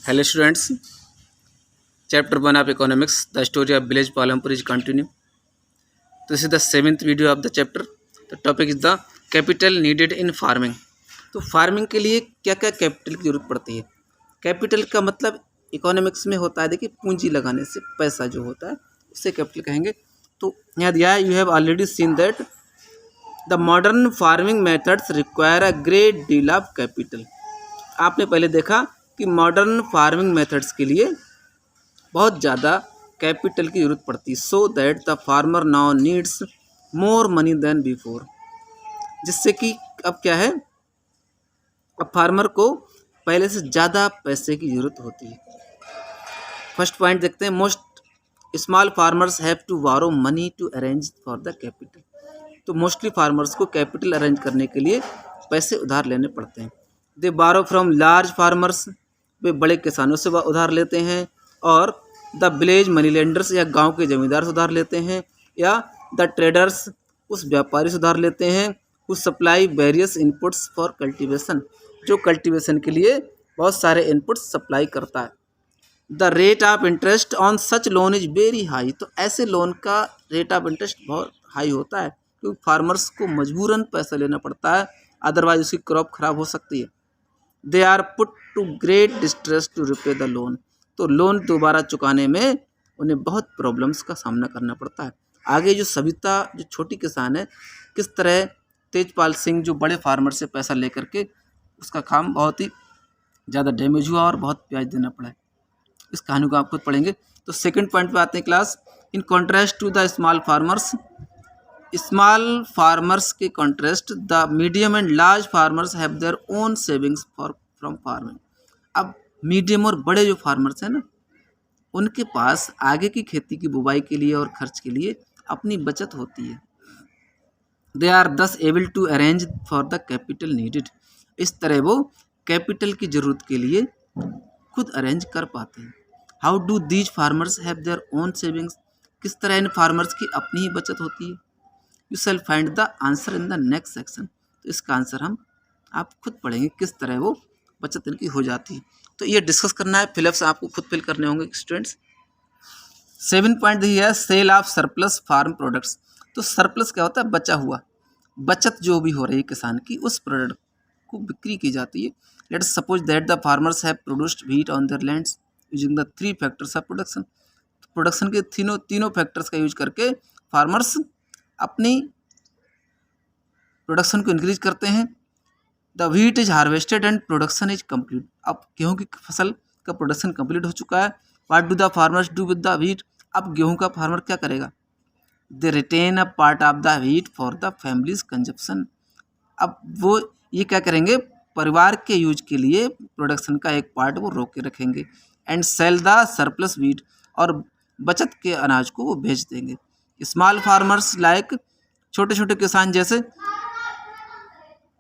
Hello students, chapter 1 of economics, the story of village Palampur is continue. This is the 7th video of the chapter. The topic is the capital needed in farming. तो farming के लिए क्या क्या capital की जरूरत पड़ती है। Capital का मतलब इकोनॉमिक्स में होता है, देखिए पूंजी लगाने से पैसा जो होता है उसे कैपिटल कहेंगे। तो यहाँ दिया है, you have already seen that the modern farming methods require a great deal of capital. आपने पहले देखा कि मॉडर्न फार्मिंग मेथड्स के लिए बहुत ज़्यादा कैपिटल की ज़रूरत पड़ती है, so that the farmer now needs more money than before. जिससे कि अब क्या है, अब फार्मर को पहले से ज़्यादा पैसे की ज़रूरत होती है। फर्स्ट पॉइंट देखते हैं, most small farmers have to borrow money to arrange for the capital. तो मोस्टली फार्मर्स को कैपिटल अरेंज करने के लिए पैसे उधार लेने पड़ते हैं। दे बारो फ्रॉम लार्ज फार्मर्स, वे बड़े किसानों से उधार लेते हैं, और द विलेज मनी लेंडर्स, या गांव के जमींदार से उधार लेते हैं, या द ट्रेडर्स, उस व्यापारी से उधार लेते हैं, उस supply various inputs for cultivation, जो कल्टीवेशन के लिए बहुत सारे इनपुट्स सप्लाई करता है। The rate of interest on such loan is very high. तो ऐसे लोन का रेट ऑफ इंटरेस्ट बहुत हाई होता है, क्योंकि फार्मर्स को मजबूरन पैसा लेना पड़ता है, अदरवाइज उसकी क्रॉप खराब हो सकती है। They are put to great distress to repay the loan. तो लोन दोबारा चुकाने में उन्हें बहुत प्रॉब्लम्स का सामना करना पड़ता है। आगे जो सविता जो छोटी किसान है, किस तरह तेजपाल सिंह जो बड़े फार्मर से पैसा लेकर के उसका काम बहुत ही ज़्यादा डैमेज हुआ और बहुत ब्याज देना पड़ा। इस कहानी को आप खुद पढ़ेंगे। तो सेकंड पॉइंट पे आते हैं class, in contrast to the small farmers, small farmers के contrast the medium and large farmers have their own savings from farming. अब मीडियम और बड़े जो फार्मर्स हैं ना, उनके पास आगे की खेती की बुवाई के लिए और खर्च के लिए अपनी बचत होती है। They are thus able to arrange for the capital needed. इस तरह वो कैपिटल की ज़रूरत के लिए खुद अरेंज कर पाते हैं। How do these farmers have their own savings. किस तरह इन फार्मर्स की अपनी ही बचत होती है। You shall find the answer in the next section. तो इसका आंसर आप खुद पढ़ेंगे, किस तरह वो बचत इनकी हो जाती है। तो ये डिस्कस करना है, फिलअप्स आपको खुद फिल करने होंगे स्टूडेंट्स। 7 पॉइंट दी है, sale of surplus farm products. तो सरप्लस क्या होता है, बचा हुआ, बचत जो भी हो रही है किसान की, उस प्रोडक्ट को बिक्री की जाती है। Let's suppose that the farmers have produced wheat on their lands using the 3 factors of production. Production के तीनों फैक्टर्स का यूज करके फार्मर्स अपनी प्रोडक्शन को इंक्रीज करते हैं। The wheat is harvested and production is complete. अब गेहूं की फसल का प्रोडक्शन कंप्लीट हो चुका है। What do the farmers do with the wheat. अब गेहूं का फार्मर क्या करेगा, they retain a part of the wheat for the family's consumption. अब वो ये क्या करेंगे, परिवार के यूज के लिए प्रोडक्शन का एक पार्ट वो रोक के रखेंगे। And sell the surplus wheat, और बचत के अनाज को वो बेच देंगे। स्मॉल फार्मर्स लाइक, छोटे छोटे किसान जैसे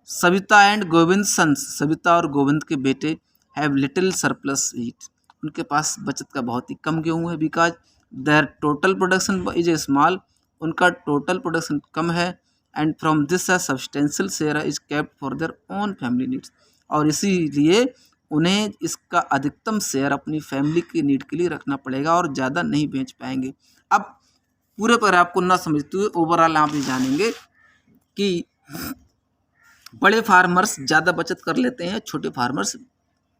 सविता एंड गोविंद सन्स, सविता और गोविंद के बेटे, हैव लिटिल सरप्लस व्हीट। उनके पास बचत का बहुत ही कम गेहूँ है, because their total production is a small, उनका टोटल प्रोडक्शन कम है। And from this uh substantial share is kept for their own family needs. और इसीलिए उन्हें इसका अधिकतम शेयर अपनी फैमिली की नीड के लिए रखना पड़ेगा, और ज़्यादा नहीं बेच पाएंगे। अब पूरे पर आपको ना समझते हुए ओवरऑल आप ये जानेंगे कि बड़े फार्मर्स ज़्यादा बचत कर लेते हैं, छोटे फार्मर्स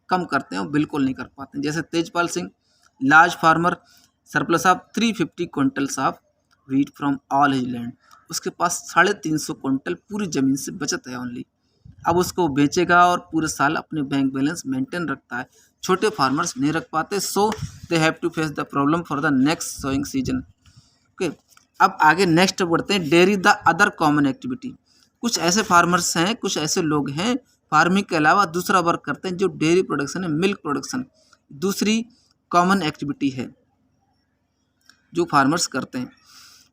कम करते हैं और बिल्कुल नहीं कर पाते हैं। जैसे Tejpal Singh, large farmer, surplus of 350 quintals of wheat from all his land. उसके पास 350 क्विंटल पूरी ज़मीन से बचत है ओनली। अब उसको बेचेगा और पूरे साल अपने बैंक बैलेंस मेंटेन रखता है। छोटे फार्मर्स नहीं रख पाते, so they have to face the problem for the next sowing season. Okay, अब आगे नेक्स्ट बढ़ते हैं, dairy the other common activity. कुछ ऐसे फार्मर्स हैं, कुछ ऐसे लोग हैं फार्मिंग के अलावा दूसरा वर्क करते हैं, जो डेयरी प्रोडक्शन है, मिल्क प्रोडक्शन दूसरी कॉमन एक्टिविटी है जो फार्मर्स करते हैं।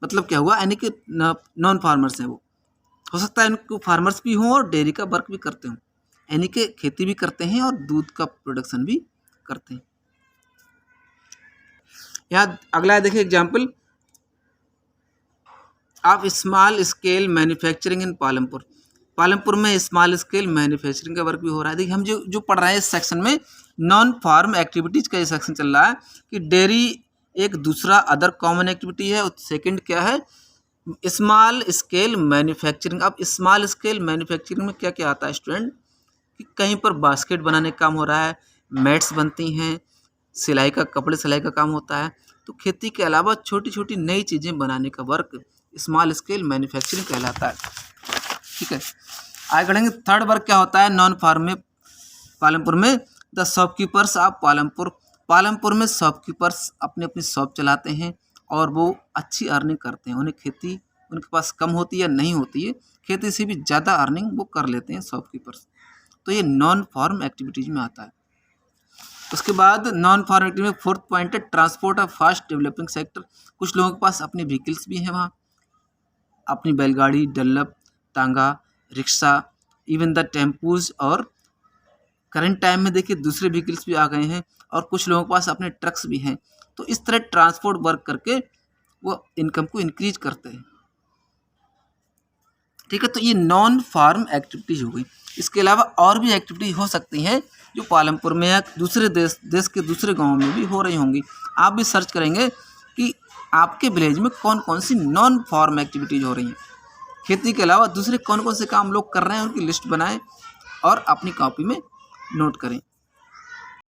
मतलब क्या हुआ, यानी कि नॉन फार्मर्स हैं वो, हो सकता है इनको फार्मर्स भी हों और डेयरी का वर्क भी करते हों, यानी कि खेती भी करते हैं और दूध का प्रोडक्शन भी करते हैं। यहाँ अगला देखिए example of small scale manufacturing इन पालमपुर। पालमपुर में स्मॉल स्केल मैन्युफैक्चरिंग का वर्क भी हो रहा है। देखिए हम जो पढ़ रहे हैं इस सेक्शन में नॉन फार्म एक्टिविटीज़ का ये सेक्शन चल रहा है कि डेयरी एक दूसरा अदर कॉमन एक्टिविटी है। और सेकंड क्या है, स्मॉल स्केल मैन्युफैक्चरिंग। अब स्मॉल स्केल मैन्युफैक्चरिंग में क्या क्या आता है स्टूडेंट, कि कहीं पर बास्केट बनाने का काम हो रहा है, मैट्स बनती हैं, सिलाई का कपड़े सिलाई का काम होता है। तो खेती के अलावा छोटी छोटी नई चीज़ें बनाने का वर्क स्मॉल स्केल मैन्युफैक्चरिंग कहलाता है। ठीक है, आगे बढ़ेंगे। थर्ड वर्क क्या होता है नॉन फार्म में पालमपुर में, द शॉपकीपर्स ऑफ पालमपुर में शॉपकीपर्स अपनी अपनी शॉप चलाते हैं और वो अच्छी अर्निंग करते हैं। उन्हें खेती उनके पास कम होती है या नहीं होती है, खेती से भी ज़्यादा अर्निंग वो कर लेते हैं शॉपकीपर्स। तो ये नॉन फार्म एक्टिविटीज़ में आता है। उसके बाद नॉन फार्म एक्टिविटी में फोर्थ पॉइंट है transport of fast developing sector. कुछ लोगों के पास अपने व्हीकल्स भी हैं, वहाँ अपनी बैलगाड़ी, डल्लप, तांगा, रिक्शा, इवन द टेम्पूज, और करंट टाइम में देखिए दूसरे व्हीकल्स भी आ गए हैं और कुछ लोगों के पास अपने ट्रक्स भी हैं। तो इस तरह ट्रांसपोर्ट वर्क करके वो इनकम को इंक्रीज करते हैं। ठीक है, तो ये नॉन फार्म एक्टिविटीज हो गई। इसके अलावा और भी एक्टिविटी हो सकती हैं जो पालमपुर में या दूसरे देश के दूसरे गाँव में भी हो रही होंगी। आप भी सर्च करेंगे कि आपके विलेज में कौन कौन सी नॉन फार्म एक्टिविटीज़ हो रही हैं, खेती के अलावा दूसरे कौन कौन से काम लोग कर रहे हैं, उनकी लिस्ट बनाएं और अपनी कॉपी में नोट करें।